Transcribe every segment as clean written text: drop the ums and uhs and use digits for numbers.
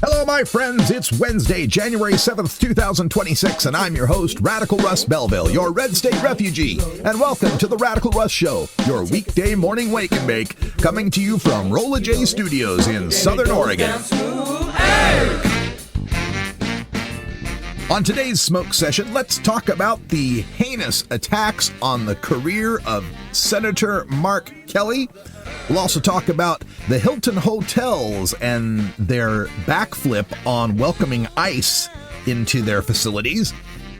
Hello, my friends. It's Wednesday, January 7th, 2026, and I'm your host, Radical Russ Belville, your Red State refugee. And welcome to the Radical Russ Show, your weekday morning wake and bake, coming to you from Rolla J Studios in Southern Oregon. On today's smoke session, let's talk about the heinous attacks on the career of Senator Mark Kelly. We'll also talk about the Hilton Hotels and their backflip on welcoming ICE into their facilities,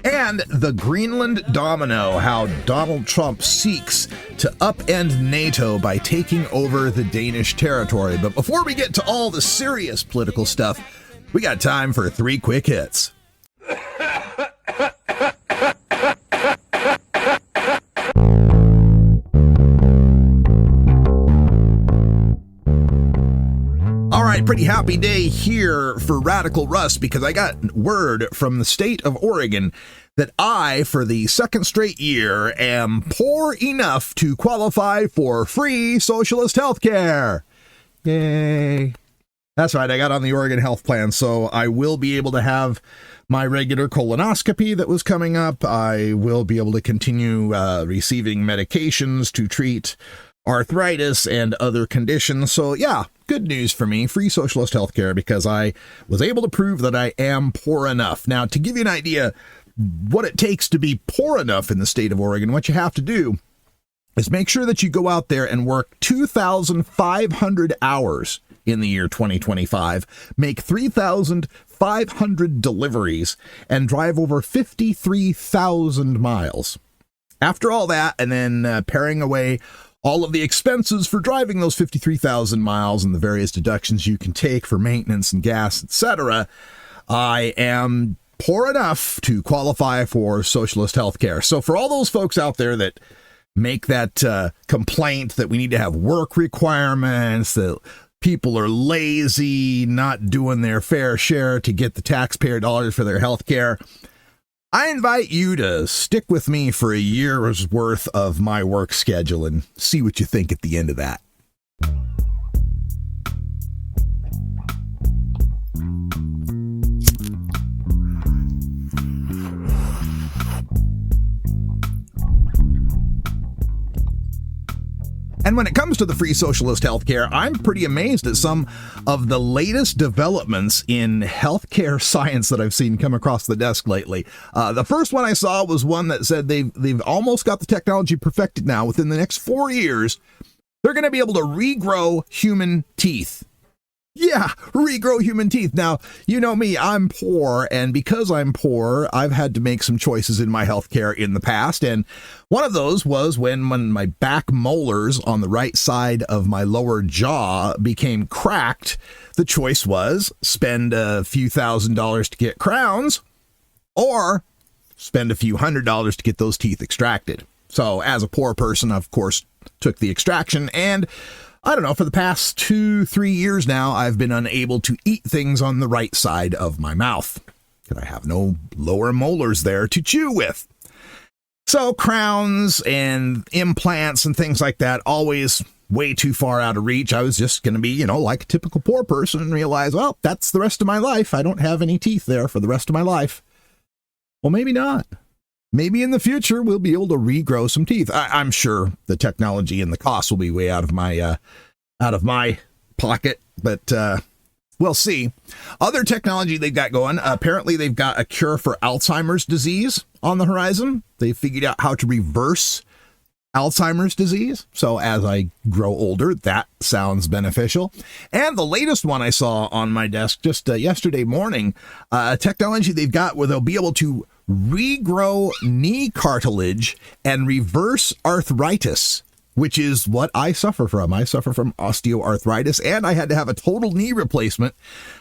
and the Greenland domino, how Donald Trump seeks to upend NATO by taking over the Danish territory. But before we get to all the serious political stuff, we got time for 3 quick hits. Pretty happy day here for Radical Russ, because I got word from the state of Oregon that I, for the second straight year, am poor enough to qualify for free socialist health care. Yay. That's right, I got on the Oregon health plan, so I will be able to have my regular colonoscopy that was coming up. I will be able to continue receiving medications to treat arthritis and other conditions. So yeah, good news for me, free socialist healthcare, because I was able to prove that I am poor enough. Now, to give you an idea what it takes to be poor enough in the state of Oregon, what you have to do is make sure that you go out there and work 2,500 hours in the year 2025, make 3,500 deliveries, and drive over 53,000 miles. After all that, and then paring away all of the expenses for driving those 53,000 miles and the various deductions you can take for maintenance and gas, etc., I am poor enough to qualify for socialist health care. So for all those folks out there that make that complaint that we need to have work requirements, that people are lazy, not doing their fair share to get the taxpayer dollars for their health care, I invite you to stick with me for a year's worth of my work schedule and see what you think at the end of that. And when it comes to the free socialist healthcare, I'm pretty amazed at some of the latest developments in healthcare science that I've seen come across the desk lately. The first one I saw was one that said they've almost got the technology perfected now. Within the next 4 years, they're going to be able to regrow human teeth. Yeah, regrow human teeth. Now, you know me, I'm poor, and because I'm poor, I've had to make some choices in my healthcare in the past, and one of those was when my back molars on the right side of my lower jaw became cracked. The choice was spend a few $1,000s to get crowns, or spend a few $100s to get those teeth extracted. So, as a poor person, of course, took the extraction, and I don't know, for the past 2-3 years now, I've been unable to eat things on the right side of my mouth because I have no lower molars there to chew with. So crowns and implants and things like that, always way too far out of reach. I was just going to be, like a typical poor person and realize, well, that's the rest of my life. I don't have any teeth there for the rest of my life. Well, maybe not. Maybe in the future, we'll be able to regrow some teeth. I'm sure the technology and the cost will be way out of my pocket, but we'll see. Other technology they've got going, apparently they've got a cure for Alzheimer's disease on the horizon. They figured out how to reverse Alzheimer's disease. So as I grow older, that sounds beneficial. And the latest one I saw on my desk just yesterday morning, technology they've got where they'll be able to regrow knee cartilage and reverse arthritis, which is what I suffer from. I suffer from osteoarthritis, and I had to have a total knee replacement.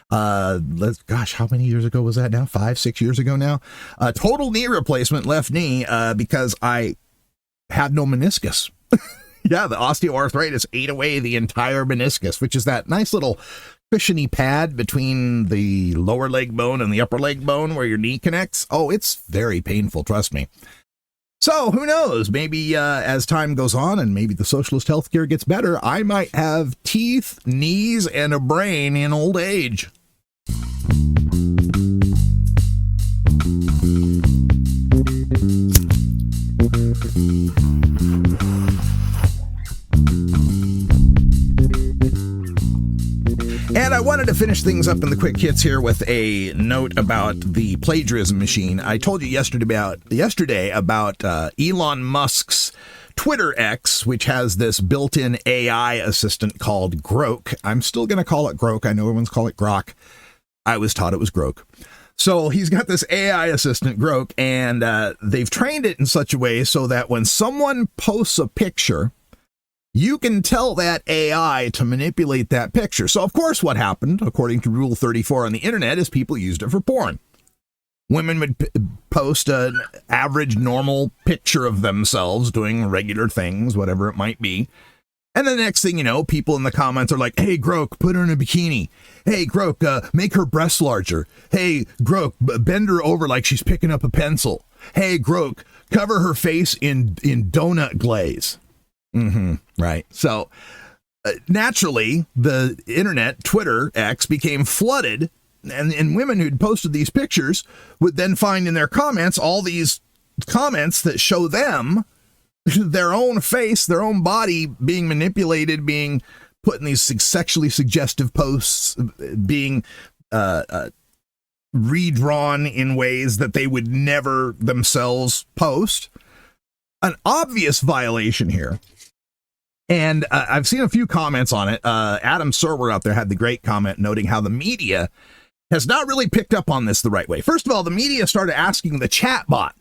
How many years ago was that now? 5-6 years ago now. A total knee replacement, left knee, because I had no meniscus. Yeah, the osteoarthritis ate away the entire meniscus, which is that nice little cushiony pad between the lower leg bone and the upper leg bone where your knee connects. Oh, it's very painful, trust me. So who knows? Maybe as time goes on and maybe the socialist healthcare gets better, I might have teeth, knees, and a brain in old age. And I wanted to finish things up in the quick hits here with a note about the plagiarism machine. I told you yesterday about Elon Musk's Twitter X, which has this built-in AI assistant called Grok. I'm still going to call it Grok. I know everyone's call it Grok. I was taught it was Grok. So he's got this AI assistant, Grok, and they've trained it in such a way so that when someone posts a picture, you can tell that AI to manipulate that picture. So, of course, what happened, according to Rule 34 on the internet, is people used it for porn. Women would post an average, normal picture of themselves doing regular things, whatever it might be. And the next thing you know, people in the comments are like, hey, Grok, put her in a bikini. Hey, Grok, make her breasts larger. Hey, Grok, bend her over like she's picking up a pencil. Hey, Grok, cover her face in donut glaze. Right. So naturally, the internet, Twitter, X, became flooded. And women who'd posted these pictures would then find in their comments all these comments that show them their own face, their own body being manipulated, being put in these sexually suggestive posts, being redrawn in ways that they would never themselves post. An obvious violation here. And I've seen a few comments on it. Adam Serwer out there had the great comment noting how the media has not really picked up on this the right way. First of all, the media started asking the chatbot,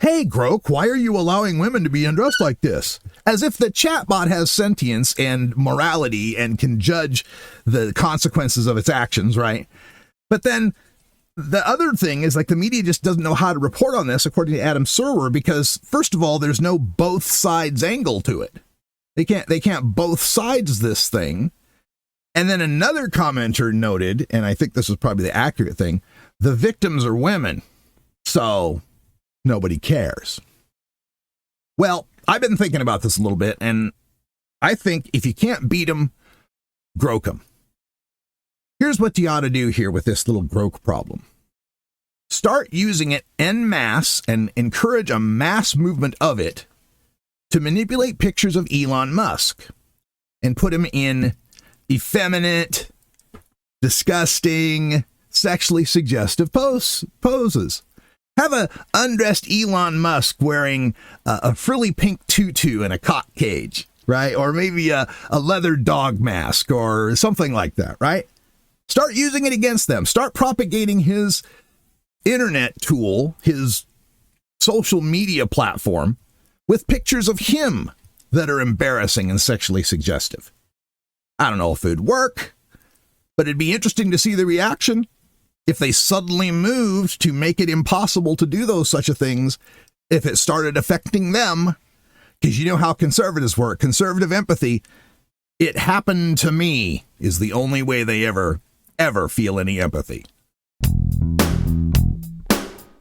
hey, Grok, why are you allowing women to be undressed like this? As if the chatbot has sentience and morality and can judge the consequences of its actions, right? But then the other thing is, like, the media just doesn't know how to report on this, according to Adam Serwer, because, first of all, there's no both sides angle to it. They can't both sides this thing. And then another commenter noted, and I think this is probably the accurate thing, the victims are women, so nobody cares. Well, I've been thinking about this a little bit, and I think if you can't beat them, Grok them. Here's what you ought to do here with this little Grok problem. Start using it en masse and encourage a mass movement of it to manipulate pictures of Elon Musk and put him in effeminate, disgusting, sexually suggestive poses. Have a undressed Elon Musk wearing a frilly pink tutu and a cock cage, right? Or maybe a leather dog mask or something like that, right? Start using it against them. Start propagating his internet tool, his social media platform, with pictures of him that are embarrassing and sexually suggestive. I don't know if it would work, but it'd be interesting to see the reaction if they suddenly moved to make it impossible to do such things, if it started affecting them. Because you know how conservatives work. Conservative empathy, it happened to me, is the only way they ever feel any empathy.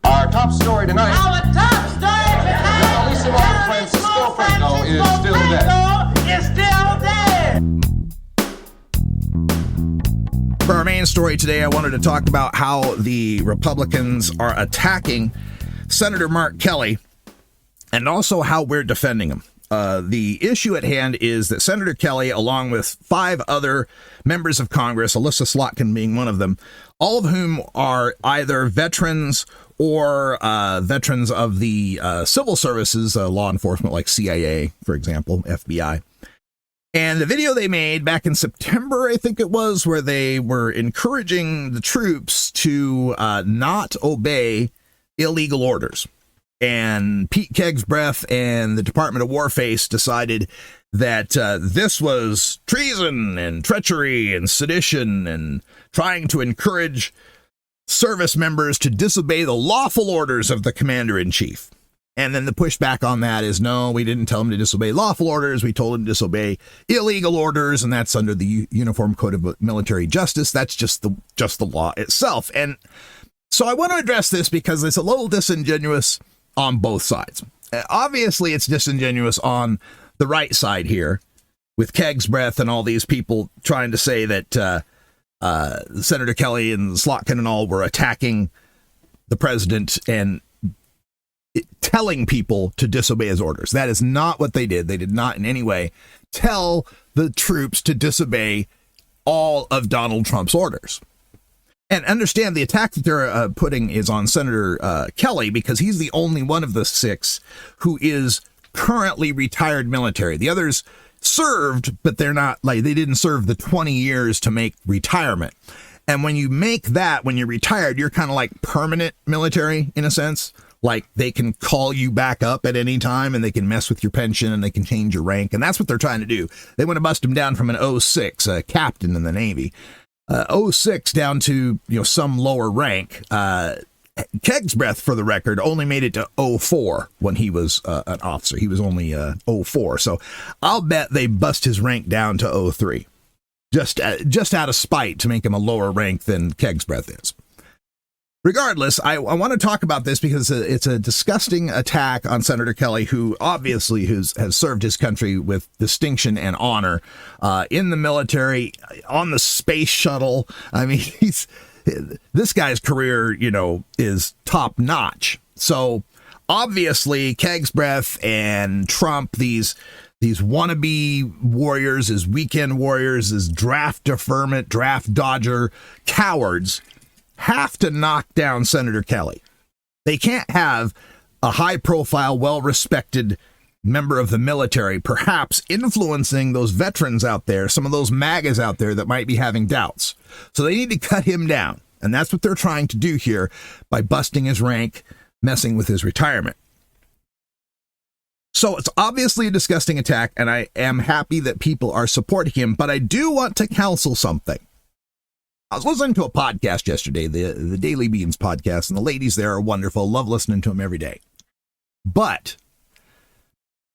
Our top story tonight. Our top story tonight. Bellissimo Francisco Franco is still dead. For our main story today, I wanted to talk about how the Republicans are attacking Senator Mark Kelly and also how we're defending him. The issue at hand is that Senator Kelly, along with 5 other members of Congress, Alyssa Slotkin being one of them, all of whom are either veterans or veterans of the civil services, law enforcement like CIA, for example, FBI. And the video they made back in September, I think it was, where they were encouraging the troops to not obey illegal orders. And Pete Kegsbreath and the Department of Warface decided that this was treason and treachery and sedition and trying to encourage service members to disobey the lawful orders of the commander-in-chief. And then the pushback on that is, no, we didn't tell him to disobey lawful orders. We told him to disobey illegal orders, and that's under the Uniform Code of Military Justice. That's just the law itself. And so I want to address this because it's a little disingenuous on both sides. Obviously, it's disingenuous on the right side here with Kegsbreath and all these people trying to say that Senator Kelly and Slotkin and all were attacking the president and telling people to disobey his orders. That is not what they did. They did not in any way tell the troops to disobey all of Donald Trump's orders. And understand the attack that they're putting is on Senator Kelly, because he's the only one of the 6 who is currently retired military. The others served, but they're not, like, they didn't serve the 20 years to make retirement. And when you make that, when you're retired, you're kind of like permanent military in a sense. Like, they can call you back up at any time, and they can mess with your pension, and they can change your rank. And that's what they're trying to do. They want to bust him down from an 06, a captain in the Navy, 06 down to, some lower rank. Hegseth, for the record, only made it to 04 when he was an officer. He was only 04. So I'll bet they bust his rank down to 03. Just out of spite to make him a lower rank than Hegseth is. Regardless, I want to talk about this because it's a disgusting attack on Senator Kelly, who obviously has served his country with distinction and honor in the military, on the space shuttle. I mean, this guy's career, is top notch. So obviously, Hegseth and Trump, these wannabe warriors, as weekend warriors, as draft deferment, draft dodger cowards, have to knock down Senator Kelly. They can't have a high-profile, well-respected member of the military perhaps influencing those veterans out there, some of those MAGAs out there that might be having doubts. So they need to cut him down, and that's what they're trying to do here by busting his rank, messing with his retirement. So it's obviously a disgusting attack, and I am happy that people are supporting him, but I do want to counsel something. I was listening to a podcast yesterday, the Daily Beans podcast, and the ladies there are wonderful. Love listening to them every day. But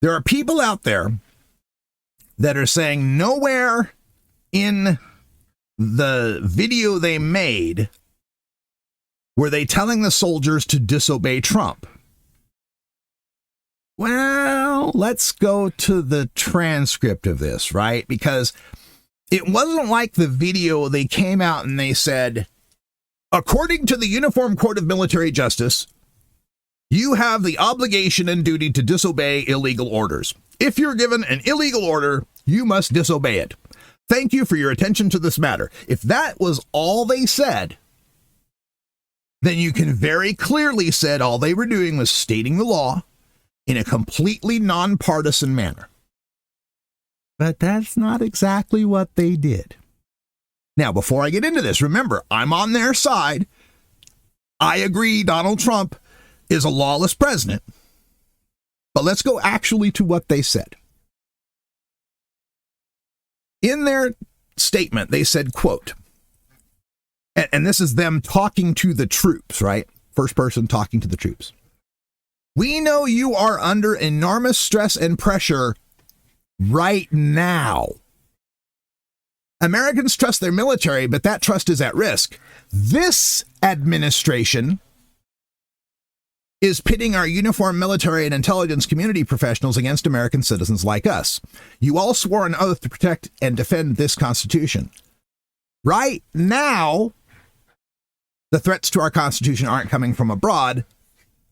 there are people out there that are saying nowhere in the video they made were they telling the soldiers to disobey Trump. Well, let's go to the transcript of this, right? Because it wasn't like the video they came out and they said, according to the Uniform Court of Military Justice, you have the obligation and duty to disobey illegal orders. If you're given an illegal order, you must disobey it. Thank you for your attention to this matter. If that was all they said, then you can very clearly said all they were doing was stating the law in a completely nonpartisan manner. But that's not exactly what they did. Now, before I get into this, remember, I'm on their side. I agree Donald Trump is a lawless president. But let's go actually to what they said. In their statement, they said, quote, and this is them talking to the troops, right? First person talking to the troops. We know you are under enormous stress and pressure right now. Americans trust their military, but that trust is at risk. This administration is pitting our uniformed military and intelligence community professionals against American citizens like us. You all swore an oath to protect and defend this Constitution. Right now, the threats to our Constitution aren't coming from abroad,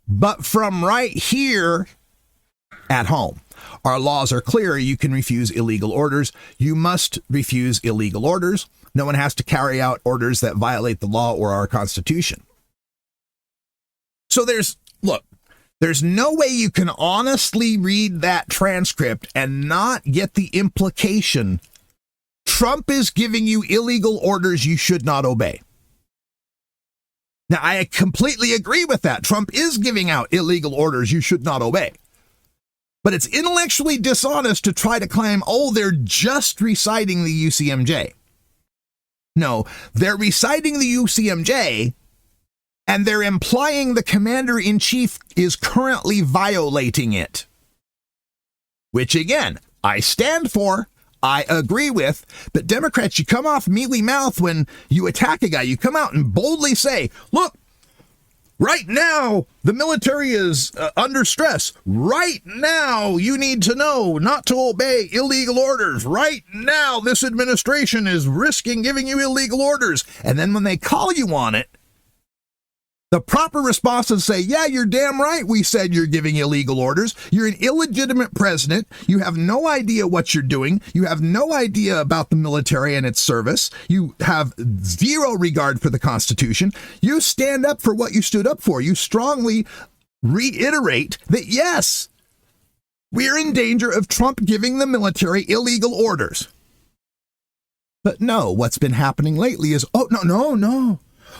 but from right here at home. Our laws are clear. You can refuse illegal orders. You must refuse illegal orders. No one has to carry out orders that violate the law or our Constitution. So there's no way you can honestly read that transcript and not get the implication Trump is giving you illegal orders you should not obey. Now, I completely agree with that. Trump is giving out illegal orders you should not obey. But it's intellectually dishonest to try to claim, oh, they're just reciting the UCMJ. No, they're reciting the UCMJ, and they're implying the commander-in-chief is currently violating it. Which, again, I stand for, I agree with, but Democrats, you come off mealy-mouthed when you attack a guy. You come out and boldly say, look, right now, the military is under stress. Right now, you need to know not to obey illegal orders. Right now, this administration is risking giving you illegal orders. And then when they call you on it, The proper response is say, yeah, you're damn right. We said you're giving illegal orders. You're an illegitimate president. You have no idea what you're doing. You have no idea about the military and its service. You have zero regard for the Constitution. You stand up for what you stood up for. You strongly reiterate that, yes, we're in danger of Trump giving the military illegal orders. But no, what's been happening lately is, oh, no.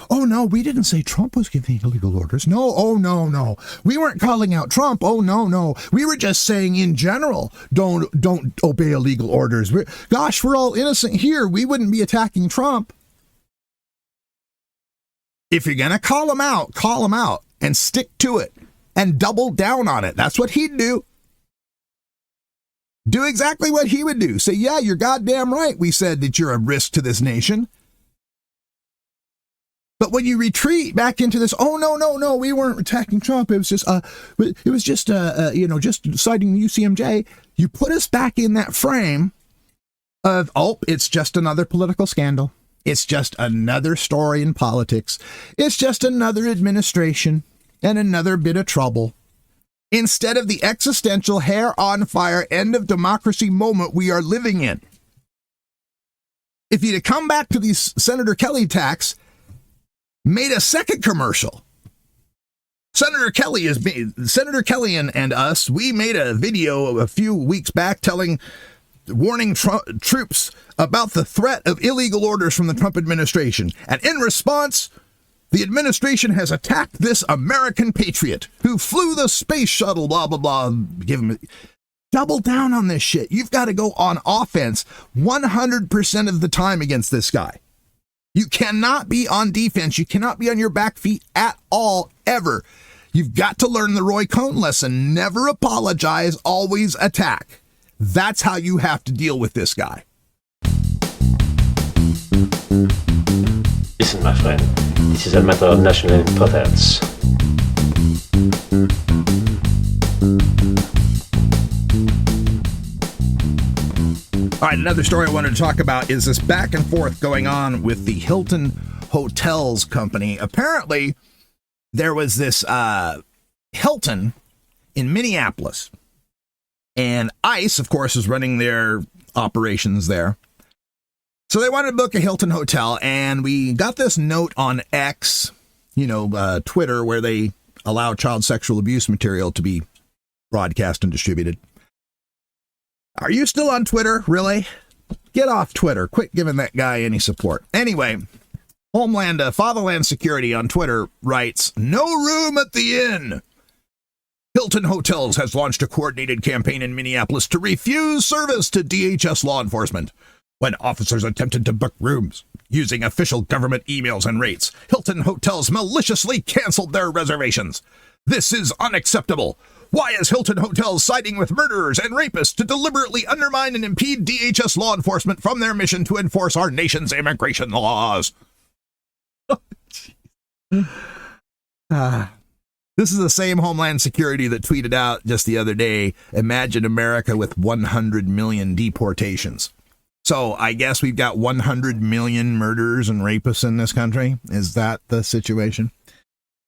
Oh, no, we didn't say Trump was giving illegal orders. No, oh, no. We weren't calling out Trump. Oh, no. We were just saying in general, don't obey illegal orders. We're all innocent here. We wouldn't be attacking Trump. If you're going to call him out and stick to it and double down on it. That's what he'd do. Do exactly what he would do. Say, yeah, you're goddamn right. We said that you're a risk to this nation. But when you retreat back into this, oh, no, we weren't attacking Trump. It was just just citing the UCMJ. You put us back in that frame of, oh, it's just another political scandal. It's just another story in politics. It's just another administration and another bit of trouble. Instead of the existential hair on fire end of democracy moment we are living in. If you'd have come back to these Senator Kelly attacks, made a second commercial. Senator Kelly and us, we made a video a few weeks back warning troops about the threat of illegal orders from the Trump administration. And in response, the administration has attacked this American patriot who flew the space shuttle, blah, blah, blah. Double down on this shit. You've got to go on offense 100% of the time against this guy. You cannot be on defense. You cannot be on your back feet at all, ever. You've got to learn the Roy Cohn lesson. Never apologize, always attack. That's how you have to deal with this guy. Listen, my friend, this is a matter of national importance. All right, another story I wanted to talk about is this back and forth going on with the Hilton Hotels company. Apparently, there was this Hilton in Minneapolis, and ICE, of course, is running their operations there. So they wanted to book a Hilton hotel, and we got this note on X, Twitter, where they allow child sexual abuse material to be broadcast and distributed. Are you still on Twitter? Really? Get off Twitter. Quit giving that guy any support. Anyway, Fatherland Security on Twitter writes, no room at the inn. Hilton Hotels has launched a coordinated campaign in Minneapolis to refuse service to DHS law enforcement. When officers attempted to book rooms using official government emails and rates, Hilton Hotels maliciously canceled their reservations. This is unacceptable. Why is Hilton Hotels siding with murderers and rapists to deliberately undermine and impede DHS law enforcement from their mission to enforce our nation's immigration laws? This is the same Homeland Security that tweeted out just the other day, imagine America with 100 million deportations. So I guess we've got 100 million murderers and rapists in this country. Is that the situation?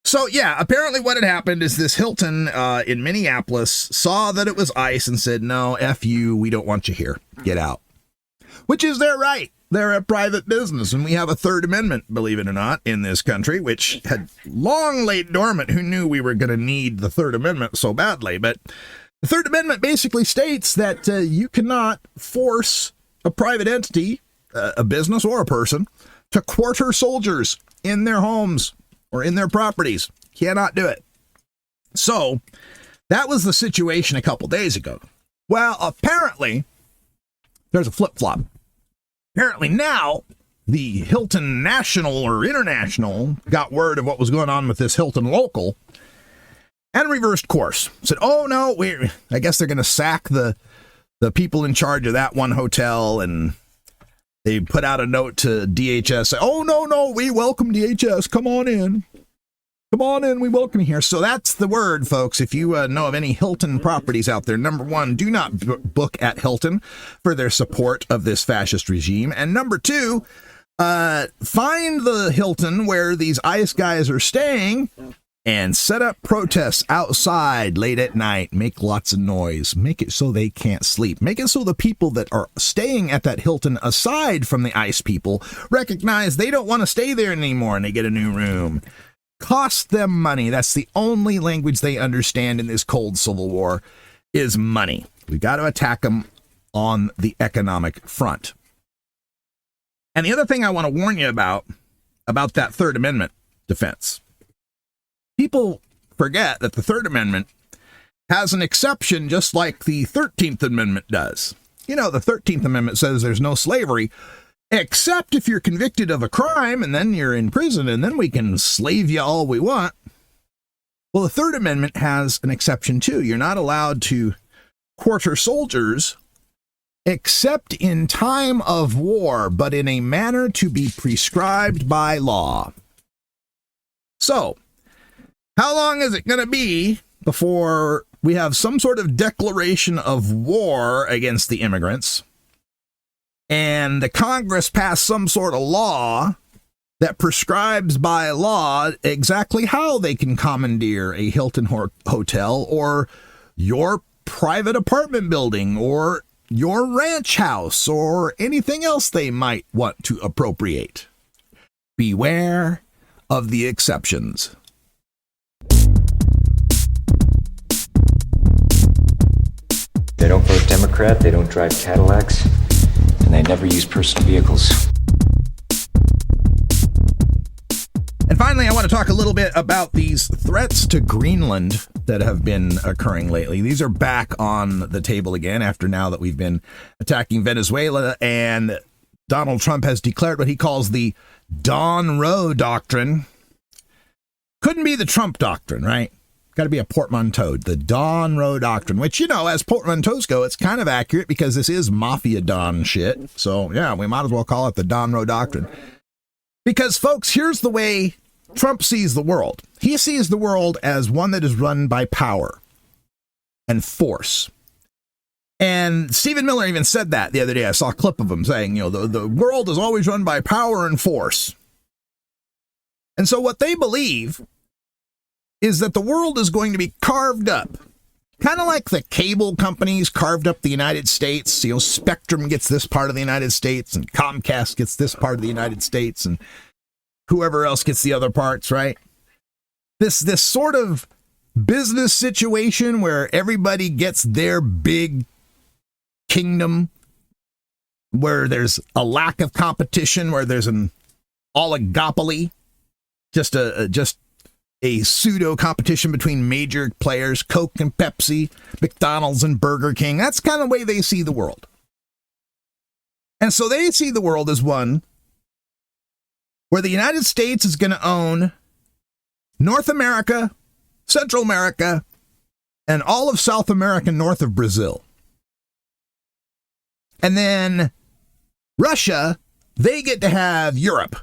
So, yeah, apparently what had happened is this Hilton in Minneapolis saw that it was ICE and said, no, F you, we don't want you here. Get out. Which is their right. They're a private business, and we have a Third Amendment, believe it or not, in this country, which had long laid dormant. Who knew we were going to need the Third Amendment so badly? But the Third Amendment basically states that you cannot force a private entity, a business or a person, to quarter soldiers in their homes or in their properties. Cannot do it. So that was the situation a couple days ago. Well, apparently there's a flip-flop. Apparently now the Hilton National or International got word of what was going on with this Hilton Local and reversed course. Said, oh no, I guess they're going to sack the people in charge of that one hotel, and they put out a note to DHS. Say, oh no, we welcome DHS. Come on in. We welcome you here. So that's the word, folks. If you know of any Hilton properties out there, number one, do not book at Hilton for their support of this fascist regime. And number two, Find the Hilton where these ICE guys are staying and set up protests outside late at night. Make lots of noise. Make it so they can't sleep. Make it so the people that are staying at that Hilton, aside from the ICE people, recognize they don't want to stay there anymore and they get a new room. Cost them money. That's the only language they understand in this cold civil war is money. We got to attack them on the economic front. And the other thing I want to warn you about that Third Amendment defense. People forget that the Third Amendment has an exception just like the 13th Amendment does. You know, the 13th Amendment says there's no slavery, except if you're convicted of a crime and then you're in prison and then we can slave you all we want. Well, the Third Amendment has an exception too. You're not allowed to quarter soldiers except in time of war, but in a manner to be prescribed by law. So, how long is it going to be before we have some sort of declaration of war against the immigrants and the Congress pass some sort of law that prescribes by law exactly how they can commandeer a Hilton hotel or your private apartment building or your ranch house or anything else they might want to appropriate? Beware of the exceptions. They don't vote Democrat, they don't drive Cadillacs, and they never use personal vehicles. And finally, I want to talk a little bit about these threats to Greenland that have been occurring lately. These are back on the table again after now that we've been attacking Venezuela, and Donald Trump has declared what he calls the Don Roe Doctrine. Couldn't be the Trump Doctrine, right? Got to be a portmanteau. The Don Roe Doctrine, which, you know, as portmanteaus go, it's kind of accurate because this is Mafia Don shit. So, yeah, we might as well call it the Don Roe Doctrine. Because, folks, here's the way Trump sees the world. He sees the world as one that is run by power and force. And Stephen Miller even said that the other day. I saw a clip of him saying, you know, the world is always run by power and force. And so what they believe is that the world is going to be carved up. Kind of like the cable companies carved up the United States. You know, Spectrum gets this part of the United States, and Comcast gets this part of the United States, and whoever else gets the other parts, right? This sort of business situation where everybody gets their big kingdom, where there's a lack of competition, where there's an oligopoly, just a pseudo competition between major players, Coke and Pepsi, McDonald's and Burger King. That's kind of the way they see the world. And so they see the world as one where the United States is going to own North America, Central America, and all of South America north of Brazil. And then Russia, they get to have Europe.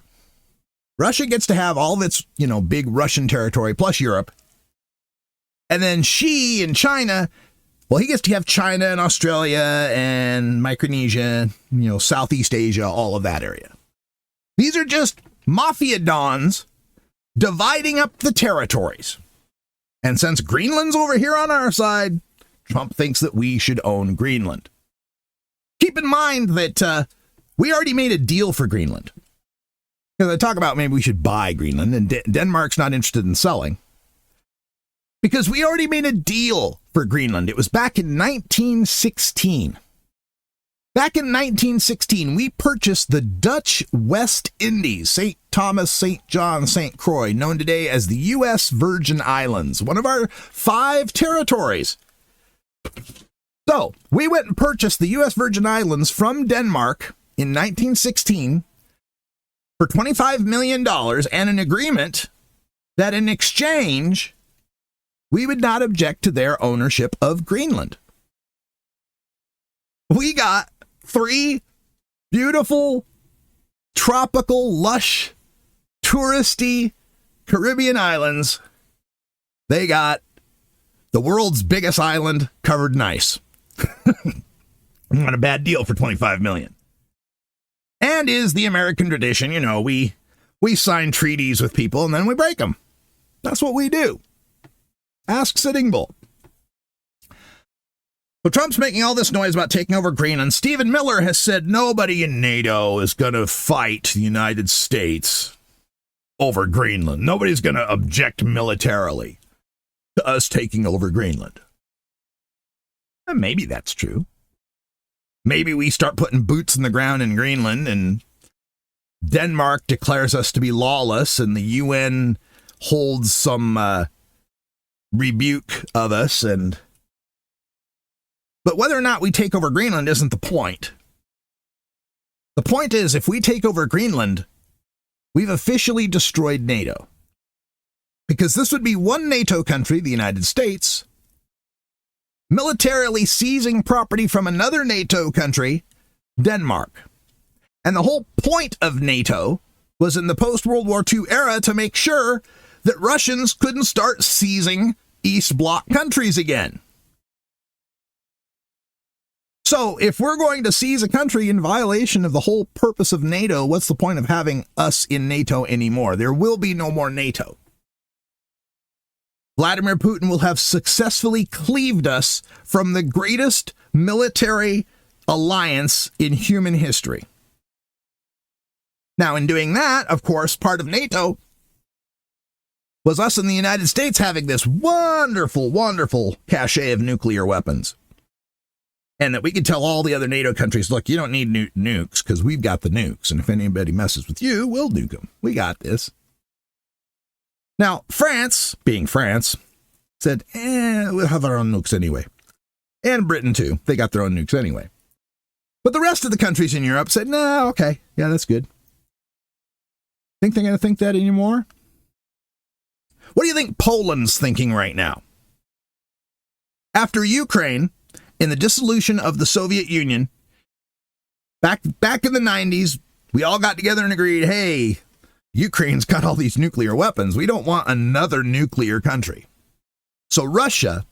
Russia gets to have all of its, you know, big Russian territory plus Europe. And then Xi in China, well, he gets to have China and Australia and Micronesia, you know, Southeast Asia, all of that area. These are just mafia dons dividing up the territories. And since Greenland's over here on our side, Trump thinks that we should own Greenland. Keep in mind that we already made a deal for Greenland. Because I talk about maybe we should buy Greenland, and Denmark's not interested in selling. Because we already made a deal for Greenland. It was back in 1916. Back in 1916, we purchased the Dutch West Indies, St. Thomas, St. John, St. Croix, known today as the U.S. Virgin Islands, one of our 5 territories. So, we went and purchased the U.S. Virgin Islands from Denmark in 1916 for $25 million and an agreement that in exchange, we would not object to their ownership of Greenland. We got 3 beautiful, tropical, lush, touristy Caribbean islands. They got the world's biggest island covered in ice. Not a bad deal for $25 million. And is the American tradition, we sign treaties with people and then we break them. That's what we do. Ask Sitting Bull. So Trump's making all this noise about taking over Greenland. Stephen Miller has said nobody in NATO is going to fight the United States over Greenland. Nobody's going to object militarily to us taking over Greenland. And maybe that's true. Maybe we start putting boots in the ground in Greenland and Denmark declares us to be lawless and the UN holds some rebuke of us. But whether or not we take over Greenland isn't the point. The point is, if we take over Greenland, we've officially destroyed NATO. Because this would be one NATO country, the United States, militarily seizing property from another NATO country, Denmark. And the whole point of NATO was in the post-World War II era to make sure that Russians couldn't start seizing East Bloc countries again. So if we're going to seize a country in violation of the whole purpose of NATO, what's the point of having us in NATO anymore? There will be no more NATO. Vladimir Putin will have successfully cleaved us from the greatest military alliance in human history. Now, in doing that, of course, part of NATO was us in the United States having this wonderful, wonderful cache of nuclear weapons. And that we could tell all the other NATO countries, look, you don't need nukes because we've got the nukes. And if anybody messes with you, we'll nuke them. We got this. Now, France, being France, said, we'll have our own nukes anyway. And Britain, too. They got their own nukes anyway. But the rest of the countries in Europe said, no, okay. Yeah, that's good. Think they're going to think that anymore? What do you think Poland's thinking right now? After Ukraine, in the dissolution of the Soviet Union, back in the 90s, we all got together and agreed, hey, Ukraine's got all these nuclear weapons. We don't want another nuclear country. So Russia,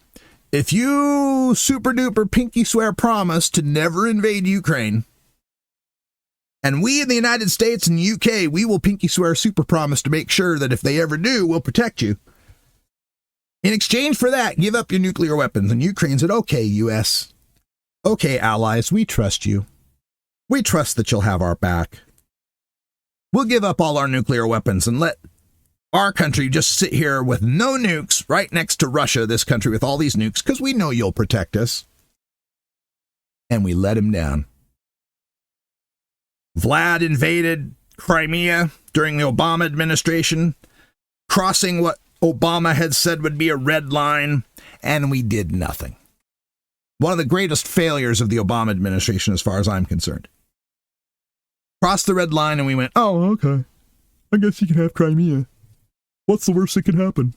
if you super duper pinky swear promise to never invade Ukraine, and we in the United States and UK, we will pinky swear super promise to make sure that if they ever do, we'll protect you. In exchange for that, give up your nuclear weapons. And Ukraine said, okay, US. Okay, allies, we trust you. We trust that you'll have our back. We'll give up all our nuclear weapons and let our country just sit here with no nukes right next to Russia, this country with all these nukes, because we know you'll protect us. And we let him down. Vlad invaded Crimea during the Obama administration, crossing what Obama had said would be a red line, and we did nothing. One of the greatest failures of the Obama administration, as far as I'm concerned. Crossed the red line, and we went, oh, okay. I guess you can have Crimea. What's the worst that could happen?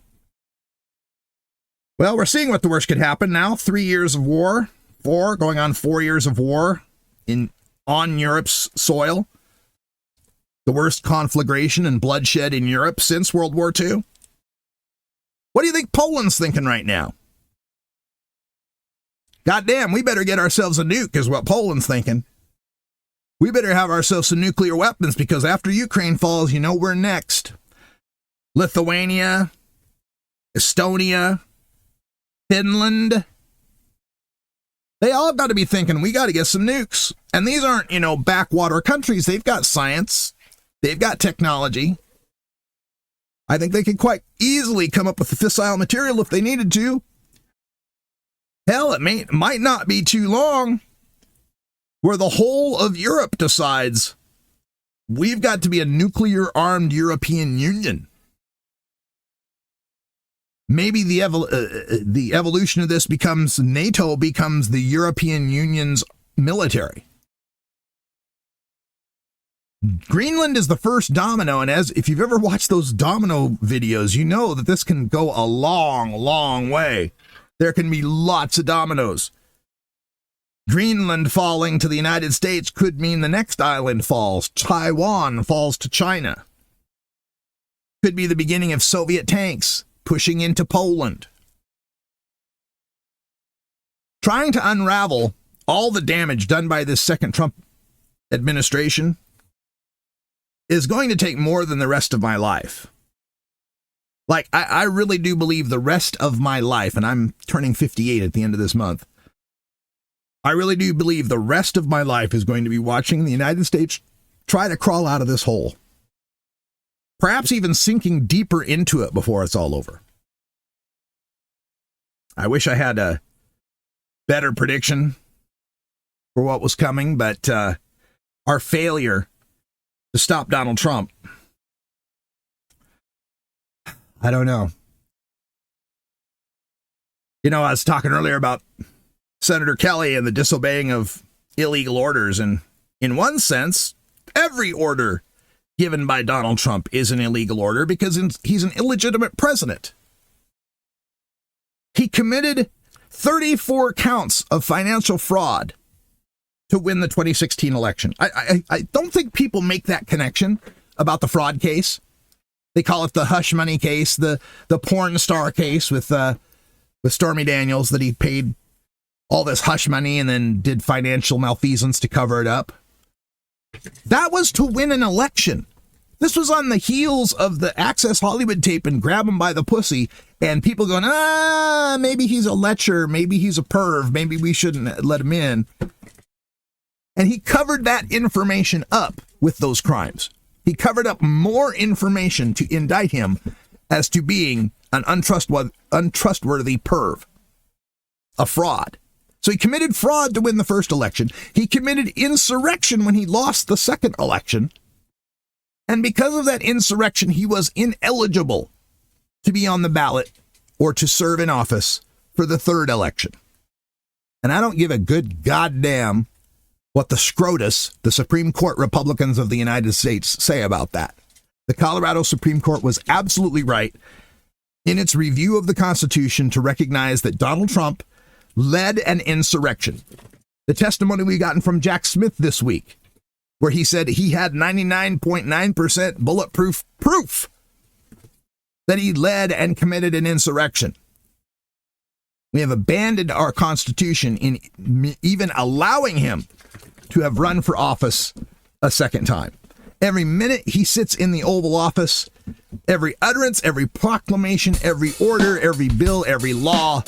Well, we're seeing what the worst could happen now. 3 years of war, going on 4 years of war on Europe's soil. The worst conflagration and bloodshed in Europe since World War II. What do you think Poland's thinking right now? Goddamn, we better get ourselves a nuke is what Poland's thinking. We better have ourselves some nuclear weapons because after Ukraine falls, we're next. Lithuania, Estonia, Finland. They all got to be thinking, we got to get some nukes. And these aren't, backwater countries. They've got science. They've got technology. I think they could quite easily come up with the fissile material if they needed to. Hell, it might not be too long where the whole of Europe decides we've got to be a nuclear-armed European Union. Maybe the evolution of this becomes NATO becomes the European Union's military. Greenland is the first domino, and if you've ever watched those domino videos, you know that this can go a long, long way. There can be lots of dominoes. Greenland falling to the United States could mean the next island falls. Taiwan falls to China. Could be the beginning of Soviet tanks pushing into Poland. Trying to unravel all the damage done by this second Trump administration is going to take more than the rest of my life. Like, I really do believe the rest of my life, and I'm turning 58 at the end of this month, I really do believe the rest of my life is going to be watching the United States try to crawl out of this hole. Perhaps even sinking deeper into it before it's all over. I wish I had a better prediction for what was coming, but our failure to stop Donald Trump, I don't know. You know, I was talking earlier about Senator Kelly and the disobeying of illegal orders, and in one sense, every order given by Donald Trump is an illegal order because he's an illegitimate president. He committed 34 counts of financial fraud to win the 2016 election. I don't think people make that connection about the fraud case. They call it the hush money case, the porn star case with Stormy Daniels, that he paid all this hush money and then did financial malfeasance to cover it up. That was to win an election. This was on the heels of the Access Hollywood tape and Grab Him by the Pussy, and people going, maybe he's a lecher, maybe he's a perv, maybe we shouldn't let him in. And he covered that information up with those crimes. He covered up more information to indict him as to being an untrustworthy perv, a fraud. So he committed fraud to win the first election. He committed insurrection when he lost the second election. And because of that insurrection, he was ineligible to be on the ballot or to serve in office for the third election. And I don't give a good goddamn what the SCROTUS, the Supreme Court Republicans of the United States, say about that. The Colorado Supreme Court was absolutely right in its review of the Constitution to recognize that Donald Trump led an insurrection. The testimony we gotten from Jack Smith this week, where he said he had 99.9% bulletproof proof that he led and committed an insurrection. We have abandoned our Constitution in even allowing him to have run for office a second time. Every minute he sits in the Oval Office, every utterance, every proclamation, every order, every bill, every law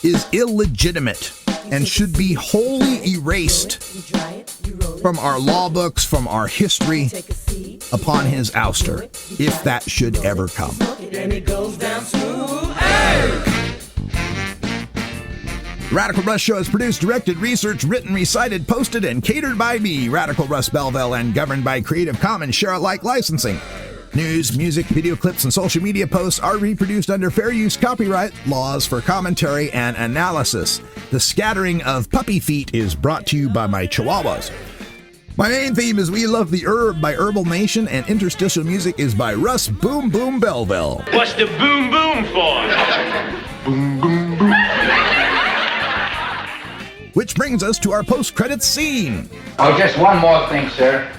is illegitimate and should be wholly erased from our law books, from our history, upon his ouster, if that should ever come. Radical Russ Show is produced, directed, researched, written, recited, posted, and catered by me, Radical Russ Belville, and governed by Creative Commons Share-alike licensing. News, music, video clips, and social media posts are reproduced under fair use copyright laws for commentary and analysis. The scattering of puppy feet is brought to you by my chihuahuas. My main theme is We Love the Herb by Herbal Nation, and interstitial music is by Russ Boom Boom Belville. What's the boom boom for? Boom, boom, boom. Which brings us to our post-credits scene. Oh, just one more thing, sir.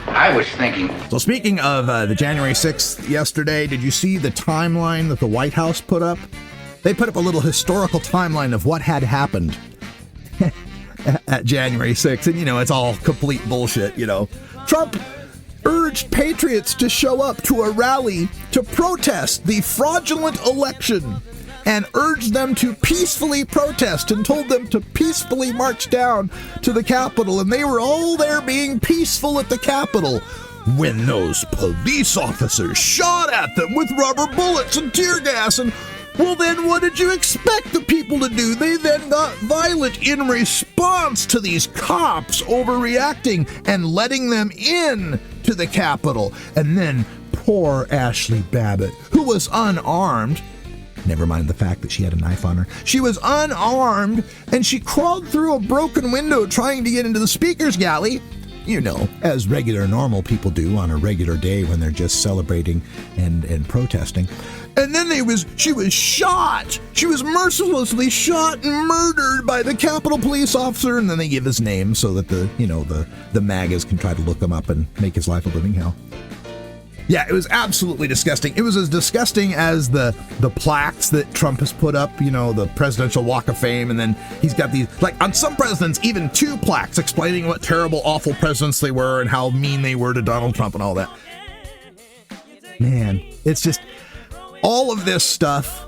I was thinking... So speaking of the January 6th yesterday, did you see the timeline that the White House put up? They put up a little historical timeline of what had happened at January 6th. And, you know, it's all complete bullshit, you know. Trump urged patriots to show up to a rally to protest the fraudulent election and urged them to peacefully protest and told them to peacefully march down to the Capitol. And they were all there being peaceful at the Capitol when those police officers shot at them with rubber bullets and tear gas. And, well, then what did you expect the people to do? They then got violent in response to these cops overreacting and letting them in to the Capitol. And then poor Ashley Babbitt, who was unarmed, never mind the fact that she had a knife on her. She was unarmed, and she crawled through a broken window trying to get into the speaker's galley. You know, as regular, normal people do on a regular day when they're just celebrating and protesting. And then she was shot. She was mercilessly shot and murdered by the Capitol Police officer. And then they give his name so that the MAGAs can try to look him up and make his life a living hell. Yeah, it was absolutely disgusting. It was as disgusting as the plaques that Trump has put up, you know, the Presidential Walk of Fame, and then he's got these, like, on some presidents, even 2 plaques explaining what terrible, awful presidents they were and how mean they were to Donald Trump and all that. Man, it's just, all of this stuff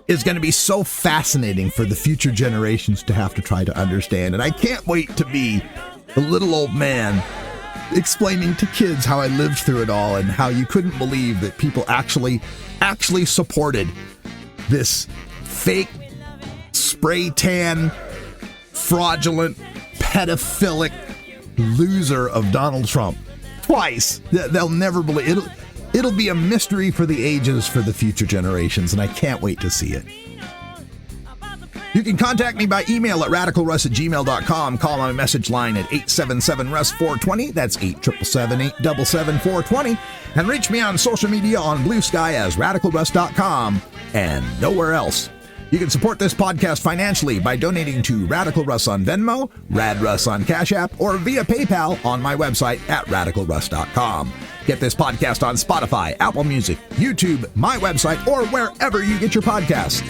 is going to be so fascinating for the future generations to have to try to understand, and I can't wait to be the little old man explaining to kids how I lived through it all and how you couldn't believe that people actually supported this fake, spray tan, fraudulent, pedophilic loser of Donald Trump. Twice. They'll never believe it. It'll be a mystery for the ages for the future generations, and I can't wait to see it. You can contact me by email at radicalruss@gmail.com. Call my message line at 877-RUSS-420. That's 877-877-420. And reach me on social media on Blue Sky as radicalruss.com and nowhere else. You can support this podcast financially by donating to Radical Russ on Venmo, Rad Russ on Cash App, or via PayPal on my website at radicalruss.com. Get this podcast on Spotify, Apple Music, YouTube, my website, or wherever you get your podcasts.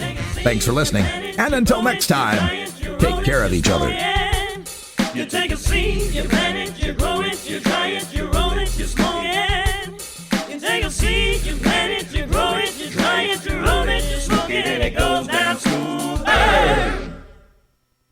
Thanks for listening, and until next time, take care of each other. You take a seed, you plant it, you grow